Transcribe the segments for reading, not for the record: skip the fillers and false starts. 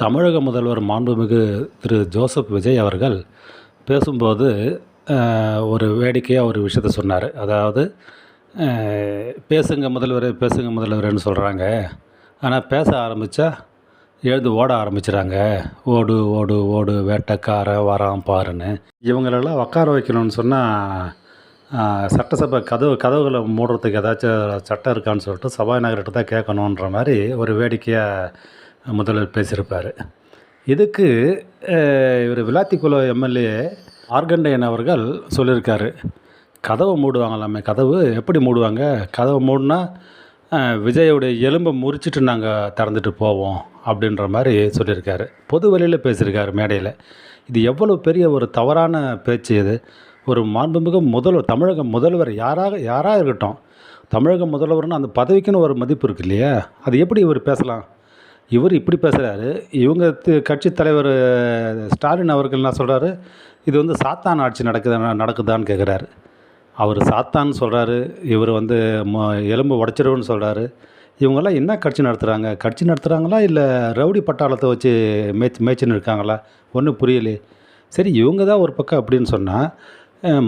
தமிழக முதல்வர் மாண்புமிகு திரு ஜோசப் விஜய் அவர்கள் பேசும்போது ஒரு வேடிக்கையாக ஒரு விஷயத்த சொன்னார். அதாவது பேசுங்க முதல்வரே, பேசுங்க முதல்வரேன்னு சொல்கிறாங்க. ஆனால் பேச ஆரம்பித்தா எழுந்து ஓட ஆரம்பிச்சுறாங்க. ஓடு ஓடு ஓடு வேட்டைக்காரன் வரான் பாருன்னு. இவங்களெல்லாம் உட்கார வைக்கணும்னு சொன்னால் சட்டசபை கதவுகளை மூடுறதுக்கு ஏதாச்சும் சட்டம் இருக்கான்னு சொல்லிட்டு சபாநாயகர்கிட்ட தான் கேட்கணுன்ற மாதிரி ஒரு வேடிக்கையாக முதல்வர் பேசியிருப்பார். இதுக்கு இவர் விளாத்திக்குளம் எம்எல்ஏ மார்க்கண்டேயன் அவர்கள் சொல்லியிருக்காரு. கதவை மூடுவாங்களாமே. கதவு எப்படி மூடுவாங்க? கதவை மூடினா விஜயோடைய எலும்பை முறிச்சிட்டு நாங்கள் திறந்துட்டு போவோம் அப்படின்ற மாதிரி சொல்லியிருக்காரு. பொது வெளியில் பேசியிருக்காரு மேடையில். இது எவ்வளோ பெரிய ஒரு தவறான பேச்சு இது. ஒரு மாண்புமிகு முதல்வர், தமிழக முதல்வர் யாராக இருக்கட்டும், தமிழக முதல்வர்னு அந்த பதவிக்குன்னு ஒரு மதிப்பு இருக்கு இல்லையா? அது எப்படி இவர் பேசலாம்? இவர் இப்படி பேசுகிறாரு. இவங்க கட்சி தலைவர் ஸ்டாலின் அவர்கள் என்ன சொல்கிறாரு? இது வந்து சாத்தான் ஆட்சி நடக்குதான்னு கேட்குறாரு. அவர் சாத்தான்னு சொல்கிறாரு. இவர் வந்து எலும்பு உடச்சிருவுன்னு சொல்கிறாரு. இவங்கெல்லாம் என்ன கட்சி நடத்துகிறாங்க? கட்சி நடத்துகிறாங்களா இல்லை ரவுடி பட்டாளத்தை வச்சு மேய்ச்சின்னு இருக்காங்களா? ஒன்றும் புரியலையே. சரி, இவங்க தான் ஒரு பக்கம் அப்படின்னு சொன்னால்,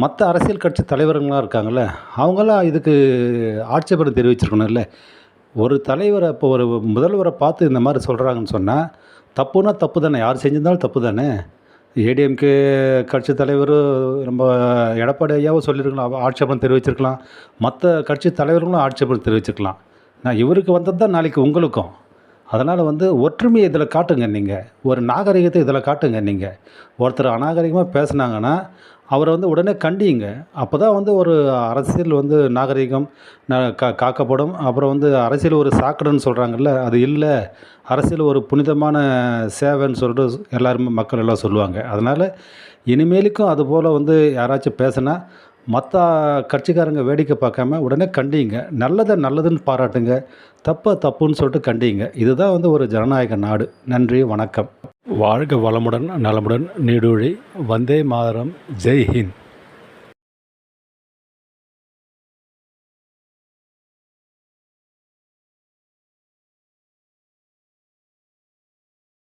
மற்ற அரசியல் கட்சி தலைவர்களாக இருக்காங்கள்ல, அவங்களாம் இதுக்கு ஆட்சேபனை தெரிவிச்சிருக்கணும் இல்லை? ஒரு தலைவரை, இப்போ ஒரு முதல்வரை பார்த்து இந்த மாதிரி சொல்கிறாங்கன்னு சொன்னால் தப்புனா தப்பு தானே. யார் செஞ்சிருந்தாலும் தப்பு தானே. ஏடிஎம்கே கட்சி தலைவர் நம்ம எடப்பாடி ஐயாவும் சொல்லியிருக்கலாம், ஆட்சேபனை தெரிவிச்சிருக்கலாம். மற்ற கட்சி தலைவர்களும் ஆட்சேபனை தெரிவிச்சிருக்கலாம். நான் இவருக்கு வந்தது தான் நாளைக்கு உங்களுக்கும். அதனால் வந்து ஒற்றுமையை இதில் காட்டுங்க. நீங்கள் ஒரு நாகரிகத்தை இதில் காட்டுங்க. நீங்கள் ஒருத்தர் அநாகரிகமாக பேசுனாங்கன்னா அவரை வந்து உடனே கண்டிங்க. அப்போ தான் வந்து ஒரு அரசியல் வந்து நாகரிகம் காக்கப்படும். அப்புறம் வந்து அரசியல் ஒரு சாக்கடைன்னு சொல்கிறாங்கல்ல, அது இல்லை. அரசியல் ஒரு புனிதமான சேவைன்னு சொல்லிட்டு எல்லாருமே மக்கள் எல்லாம் சொல்லுவாங்க. அதனால் இனிமேலுக்கும் அதுபோல் வந்து யாராச்சும் பேசுனா மற்ற கட்சிக்காரங்க வேடிக்கை பார்க்காம உடனே கண்டிங்க. நல்லதை நல்லதுன்னு பாராட்டுங்க, தப்பை தப்புன்னு சொல்லிட்டு கண்டிங்க. இதுதான் வந்து ஒரு ஜனநாயக நாடு. நன்றி, வணக்கம். வாழ்க வளமுடன், நலமுடன், நீடூழி. வந்தே மாதரம். ஜெய் ஹிந்த்.